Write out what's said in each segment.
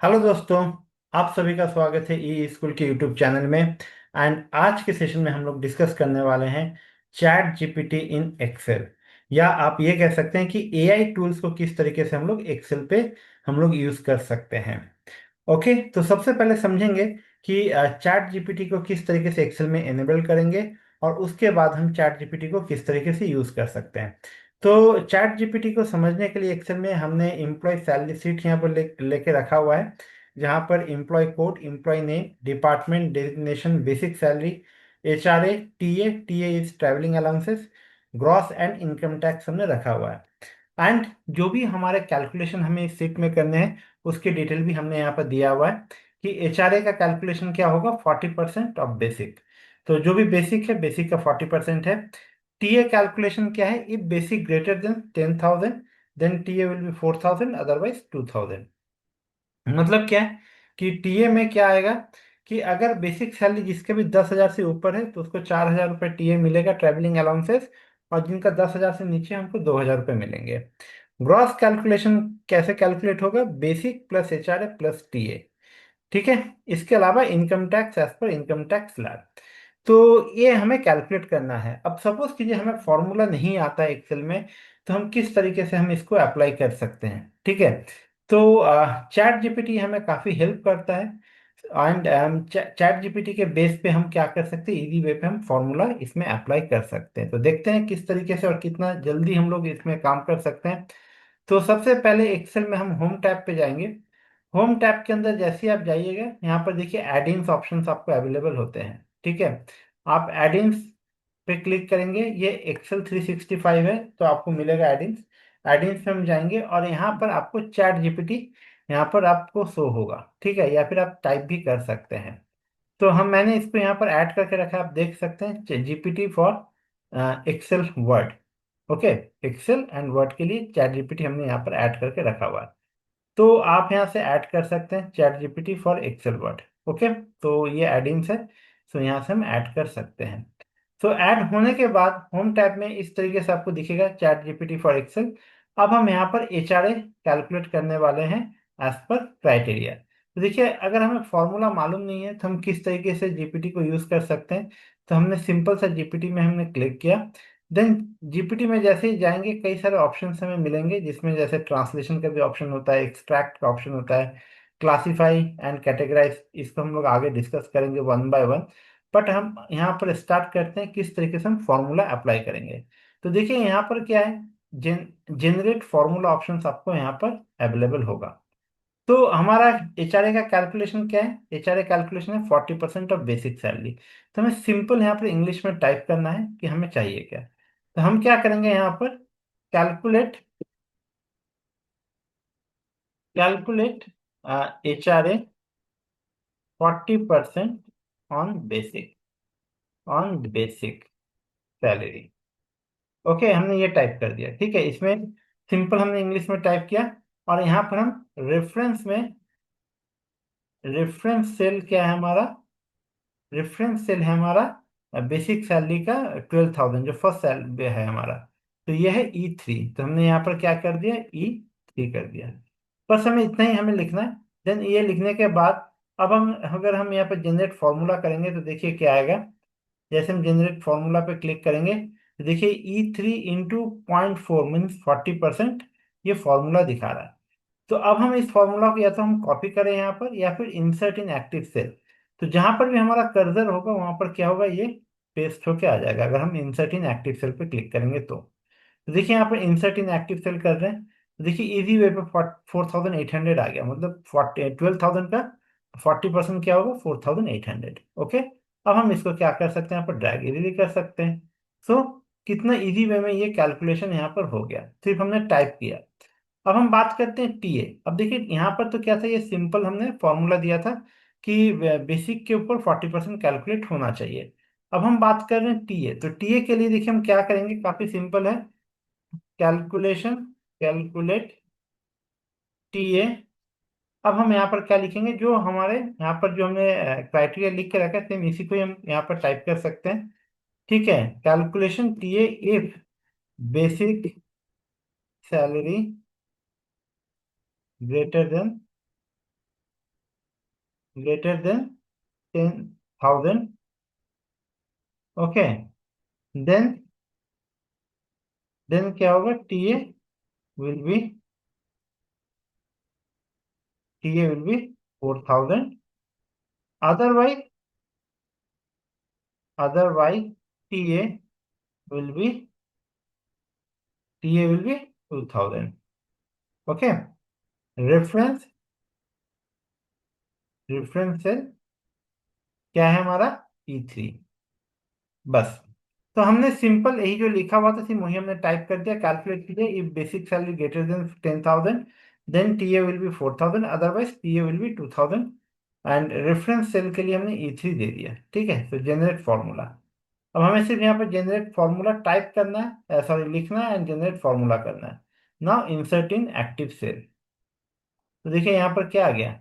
Hello दोस्तों। आप सभी का स्वागत है ई स्कूल के यूट्यूब चैनल में। एंड आज के सेशन में हम लोग डिस्कस करने वाले हैं चैट जीपीटी इन एक्सेल, या आप ये कह सकते हैं कि एआई टूल्स को किस तरीके से हम लोग एक्सेल पे हम लोग यूज कर सकते हैं। ओके, तो सबसे पहले समझेंगे कि चैट जीपीटी को किस तरीके से एक्सेल में एनेबल करेंगे, और उसके बाद हम चैट जीपीटी को किस तरीके से यूज कर सकते हैं। तो चैट जीपीटी को समझने के लिए एक्सेल में हमने एम्प्लॉय सैलरी शीट यहाँ पर लेके रखा हुआ है, जहाँ पर employ code, employ name, department designation, basic salary, HRA, TA, TA is travelling allowances, gross and income tax हमने रखा हुआ है। एंड जो भी हमारे कैलकुलेशन हमें इस शीट में करने हैं, उसके डिटेल भी हमने यहाँ पर दिया हुआ है कि एचआरए का कैलकुलेशन क्या होगा, 40% ऑफ बेसिक। तो जो भी बेसिक है, बेसिक का 40% है। टीए कैलकुलेशन क्या है, if basic greater than 10,000 then TA will be 4,000, otherwise 2,000। मतलब क्या है कि टीए में क्या आएगा कि अगर बेसिक सैलरी जिसके भी 10,000 से ऊपर है तो उसको 4,000 रुपये टीए मिलेगा, ट्रैवलिंग अलाउंसेस। और जिनका 10,000 से नीचे है, हमको 2,000 रुपये मिलेंगे। ग्रॉस कैलकुलेशन कैसे कैलकुलेट होगा, basic plus HRA plus TA. ठीक है। इसके अलावा income tax as per income tax slab. तो ये हमें कैलकुलेट करना है। अब सपोज कीजिए हमें फॉर्मूला नहीं आता है एक्सेल में, तो हम किस तरीके से हम इसको अप्लाई कर सकते हैं। ठीक है। तो चैट जीपीटी हमें काफ़ी हेल्प करता है। एंड चैट जीपीटी के बेस पे हम क्या कर सकते हैं, इजी वे पे हम फॉर्मूला इसमें अप्लाई कर सकते हैं। तो देखते हैं किस तरीके से और कितना जल्दी हम लोग इसमें काम कर सकते हैं। तो सबसे पहले एक्सेल में हम होम टैब पे जाएंगे। होम टैब के अंदर जैसे ही आप जाइएगा, यहाँ पर देखिए एडिंग्स ऑप्शंस आपको अवेलेबल होते हैं। ठीक है। आप एडिंग्स पे क्लिक करेंगे, ये एक्सेल 365 है तो आपको मिलेगा एडिंग्स। एडिंग्स में हम जाएंगे और यहाँ पर आपको चैट जीपीटी यहाँ पर आपको शो होगा। ठीक है, या फिर आप टाइप भी कर सकते हैं। तो मैंने इसको यहाँ पर ऐड करके रखा है, आप देख सकते हैं GPT for Excel Word. Okay. Excel and Word के लिए चैट जीपीटी हमने यहाँ पर ऐड करके रखा हुआ है। तो आप यहाँ से ऐड कर सकते हैं chat GPT for Excel Word. Okay. तो ये एडिंग्स है, तो यहाँ से हम ऐड कर सकते हैं। तो ऐड होने के बाद होम टैब में इस तरीके से आपको दिखेगा चैट जीपीटी फॉर एक्सेल। अब हम यहाँ पर एचआरए कैलकुलेट करने वाले हैं एज पर क्राइटेरिया। तो देखिए, अगर हमें फॉर्मूला मालूम नहीं है तो हम किस तरीके से जीपीटी को यूज कर सकते हैं। तो हमने सिंपल सा जीपीटी में हमने क्लिक किया। देन जीपीटी में जैसे ही जाएंगे, कई सारे ऑप्शन हमें मिलेंगे, जिसमें जैसे ट्रांसलेशन का भी ऑप्शन होता है, एक्सट्रैक्ट का ऑप्शन होता है, क्लासीफाई एंड कैटेगराइज। इसको हम लोग आगे डिस्कस करेंगे वन बाय वन। बट हम यहाँ पर स्टार्ट करते हैं किस तरीके से हम फॉर्मूला अप्लाई करेंगे। तो देखिए यहाँ पर क्या है, जेनरेट फॉर्मूला ऑप्शंस आपको यहाँ पर अवेलेबल होगा। तो हमारा एचआरए का कैलकुलेशन क्या है, एचआरए कैलकुलेशन है 40% ऑफ बेसिक सैलरी। तो हमें सिंपल यहाँ पर इंग्लिश में टाइप करना है कि हमें चाहिए क्या। तो हम क्या करेंगे यहाँ पर, calculate calculate HRA 40% on basic on basic salary. Okay, हमने ये टाइप कर दिया। ठीक है, इसमें सिंपल हमने इंग्लिश में टाइप किया। और यहाँ पर हम रेफरेंस में, रेफरेंस सेल क्या है हमारा, रेफरेंस सेल है हमारा बेसिक सैलरी का 12,000, जो फर्स्ट सैलरी है हमारा। तो ये है E3। तो हमने यहाँ पर क्या कर दिया, E3 कर दिया। बस हमें इतना ही हमें लिखना है। देन ये लिखने के बाद अब हम, अगर हम यहाँ पर जनरेट फॉर्मूला करेंगे तो देखिए क्या आएगा। जैसे हम जनरेट फॉर्मूला पे क्लिक करेंगे तो देखिए E3 × 0.4 मीन्स 40%, ये फॉर्मूला दिखा रहा है। तो अब हम इस फॉर्मूला को या तो हम कॉपी करें यहाँ पर, या फिर इंसर्ट इन एक्टिव सेल। तो जहां पर भी हमारा कर्सर होगा वहां पर क्या होगा, ये पेस्ट होके आ जाएगा, अगर हम इंसर्ट इन एक्टिव सेल पे क्लिक करेंगे तो देखिए यहाँ पर इंसर्ट इन एक्टिव सेल कर रहे हैं। तो देखिए इजी वे पे 4,800 आ गया, मतलब 12,000 का 40% क्या होगा, 4,800। ओके। अब हम इसको क्या कर सकते हैं, यहाँ पर ड्रैग इजीली कर सकते हैं। सो कितना इजी वे में ये कैलकुलेशन यहाँ पर हो गया, सिर्फ हमने टाइप किया। अब हम बात करते हैं टीए। अब देखिए यहाँ पर तो क्या था, ये सिंपल हमने फॉर्मूला दिया था कि बेसिक के ऊपर 40% कैलकुलेट होना चाहिए। अब हम बात कर रहे हैं टीए। तो टीए के लिए देखिए हम क्या करेंगे, काफी सिंपल है। Calculation, calculate TA. अब हम यहाँ पर क्या लिखेंगे, जो हमारे यहाँ पर जो हमने क्राइटेरिया लिख के रखा है, सेम इसी को ही हम यहाँ पर टाइप कर सकते हैं। ठीक है। Calculation TA if basic salary greater than greater than 10,000, okay, then then क्या होगा, will be TA will be 4,000, otherwise otherwise TA will be TA will be 2,000, okay. Reference reference cell क्या है हमारा, E3, बस। तो हमने सिंपल यही जो लिखा हुआ था सिर्फ वही हमने टाइप कर दिया, कैलकुलेट कीजिए, if basic salary greater than 10,000 then TA will be 4,000, otherwise TA will be 2,000, and reference cell के लिए हमने E3 दे दिया, ठीक है। तो जनरेट फॉर्मूला, अब हमें सिर्फ यहाँ पर जनरेट फॉर्मूला टाइप करना है, सॉरी लिखना है, एंड जनरेट फॉर्मूला करना है। Now insert in active cell. तो देखिए यहाँ पर क्या आ गया,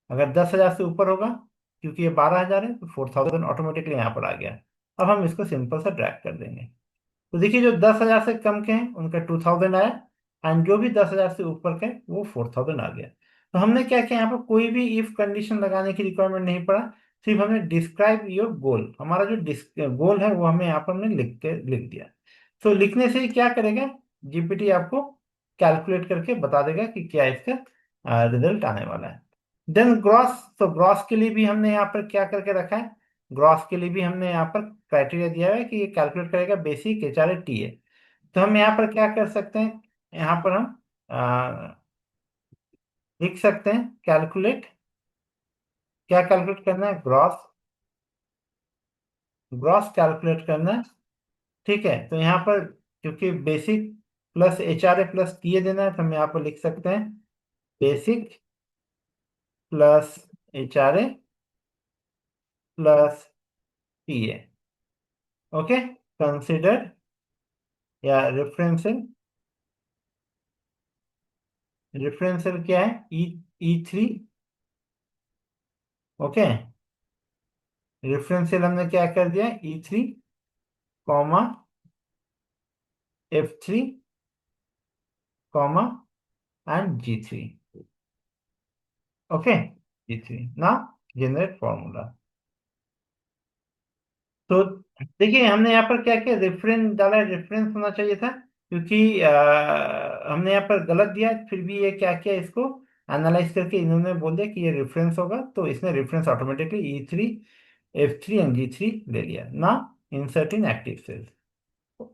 अगर 10,000 से ऊपर होगा, क्योंकि ये 12,000 है, तो 4,000 ऑटोमेटिकली यहाँ पर आ गया। अब हम इसको सिंपल सा ड्रैग कर देंगे। तो देखिए जो 10,000 से कम के हैं उनका 2,000 आया, एंड जो भी 10,000 से ऊपर के हैं, वो 4,000 आ गया। तो हमने क्या किया, यहाँ पर कोई भी इफ कंडीशन लगाने की रिक्वायरमेंट नहीं पड़ा, सिर्फ हमने डिस्क्राइब योर गोल, हमारा जो गोल है वो हमें यहाँ पर हमने लिख दिया। तो लिखने से ही क्या करेगा, जीपीटी आपको कैलकुलेट करके बता देगा कि क्या इसका रिजल्ट आने वाला है। देन ग्रॉस, तो ग्रॉस के लिए भी हमने यहाँ पर क्या करके रखा है, ग्रॉस के लिए भी हमने यहाँ पर क्राइटेरिया दिया है कि ये कैलकुलेट करेगा बेसिक HRA TA। तो हम यहाँ पर क्या कर सकते हैं, यहाँ पर हम लिख सकते हैं कैलकुलेट, क्या कैलकुलेट करना है, ग्रॉस, ग्रॉस कैलकुलेट करना है, ठीक है। तो यहाँ पर क्योंकि basic plus HRA plus TA देना है, तो हम यहाँ पर लिख सकते हैं basic plus HRA plus TA, okay. Consider या रेफरेंशियल, रेफरेंशियल क्या है, E3, ओके। रेफरेंशियल हमने क्या कर दिया, E3 comma F3 comma and G3, okay. G3 ना, जनरेट फॉर्मूला। तो देखिए हमने यहाँ पर क्या किया, रेफरेंस डाला, रेफरेंस होना चाहिए था, क्योंकि हमने यहाँ पर गलत दिया, फिर भी ये क्या किया, इसको एनालाइज करके इन्होंने बोल दिया कि ये रेफरेंस होगा, तो इसने reference automatically E3 F3 and G3 ले लिया ना। Insert in active cells,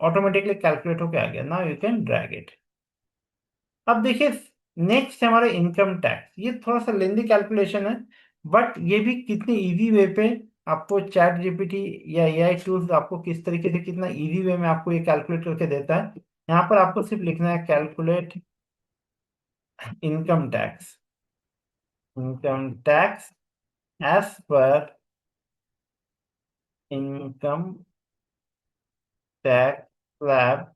automatically calculate होके आ गया, now you can drag it. अब देखिए नेक्स्ट है हमारा इनकम टैक्स, ये थोड़ा सा लेंदी कैलकुलेशन है, बट ये भी कितनी इजी वे पे आपको चैट जीपीटी या एआई टूल्स आपको किस तरीके से कितना इजी वे में आपको ये कैलकुलेट करके देता है। यहाँ पर आपको सिर्फ लिखना है calculate income tax, income tax as per income tax slab,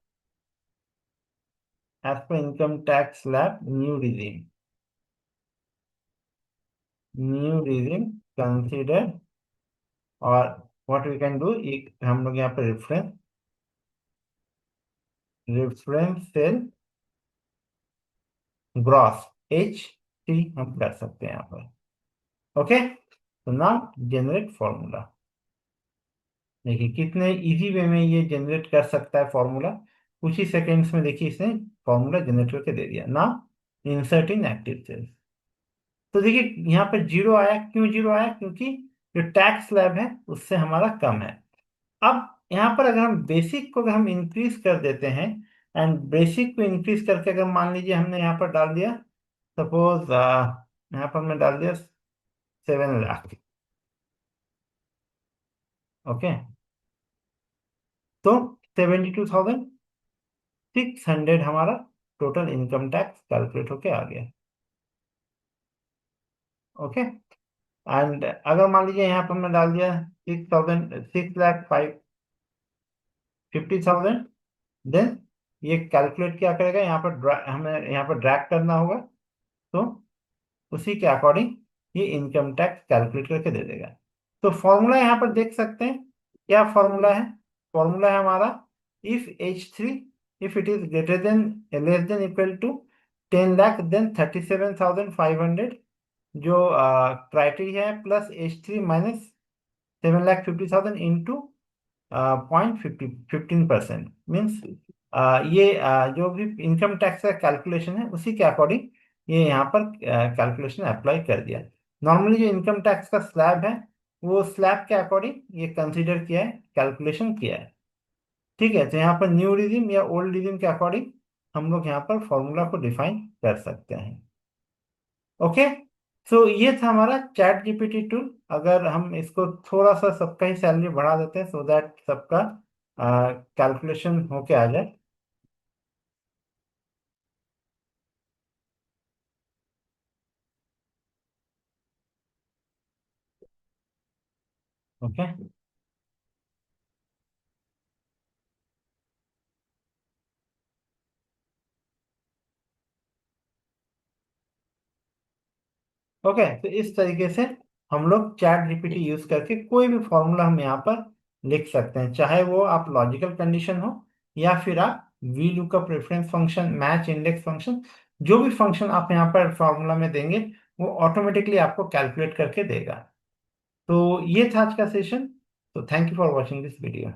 as per income tax slab new regime consider, और व्हाट वी कैन डू, एक हम लोग यहाँ पर रेफरेंस सेल ग्रॉस H3 हम कर सकते हैं यहाँ पर, ओके। तो नाउ जनरेट फॉर्मूला, देखिए कितने इजी वे में ये जनरेट कर सकता है फॉर्मूला, कुछ ही सेकेंड्स में देखिए इसने फॉर्मूला जनरेट करके दे दिया ना। इंसर्ट इन एक्टिव सेल, तो देखिए यहाँ पर जीरो आया, क्यों जीरो आया, क्योंकि जो टैक्स स्लैब है उससे हमारा कम है। अब यहाँ पर अगर हम बेसिक को अगर हम इंक्रीज कर देते हैं, एंड बेसिक को इंक्रीज करके अगर मान लीजिए हमने यहाँ पर डाल दिया, सपोज यहाँ पर हमने डाल दिया 7 लाख, ओके। तो 72,600 हमारा टोटल इनकम टैक्स कैलकुलेट होके आ गया, ओके। एंड अगर मान लीजिए यहाँ पर हमने डाल दिया 6,50,000, देन ये कैलकुलेट क्या करेगा, यहाँ पर हमें यहाँ पर ड्रैग करना होगा, तो उसी के अकॉर्डिंग ये इनकम टैक्स कैलकुलेट करके दे देगा। तो फॉर्मूला यहाँ पर देख सकते हैं, क्या फॉर्मूला है, फॉर्मूला है हमारा, if H3, if it is greater than less than equal to 10 lakh, then 37,500, जो क्राइटेरिया है plus H3 minus 7,50,000 into 0.15% means ये जो भी इनकम टैक्स का कैलकुलेशन है उसी के अकॉर्डिंग ये यहाँ पर कैलकुलेशन अप्लाई कर दिया। नॉर्मली जो इनकम टैक्स का स्लैब है वो स्लैब के अकॉर्डिंग ये कंसीडर किया है, कैलकुलेशन किया है। ठीक है, तो यहाँ पर न्यू रिजिम या ओल्ड रिजिम के अकॉर्डिंग हम लोग यहाँ पर फॉर्मूला को डिफाइन कर सकते हैं। ओके, सो ये था हमारा चैट जीपीटी टूल। अगर हम इसको थोड़ा सा सबका ही सैलरी बढ़ा देते हैं सो दैट सबका कैलकुलेशन होके आ जाए। ओके, ओके, तो इस तरीके से हम लोग चैट जीपीटी यूज करके कोई भी फॉर्मूला हम यहाँ पर लिख सकते हैं, चाहे वो आप लॉजिकल कंडीशन हो या फिर आप V lookup reference function, match index function, जो भी फंक्शन आप यहाँ पर फॉर्मूला में देंगे वो ऑटोमेटिकली आपको कैलकुलेट करके देगा। तो ये था आज का सेशन। तो thank you for watching this video.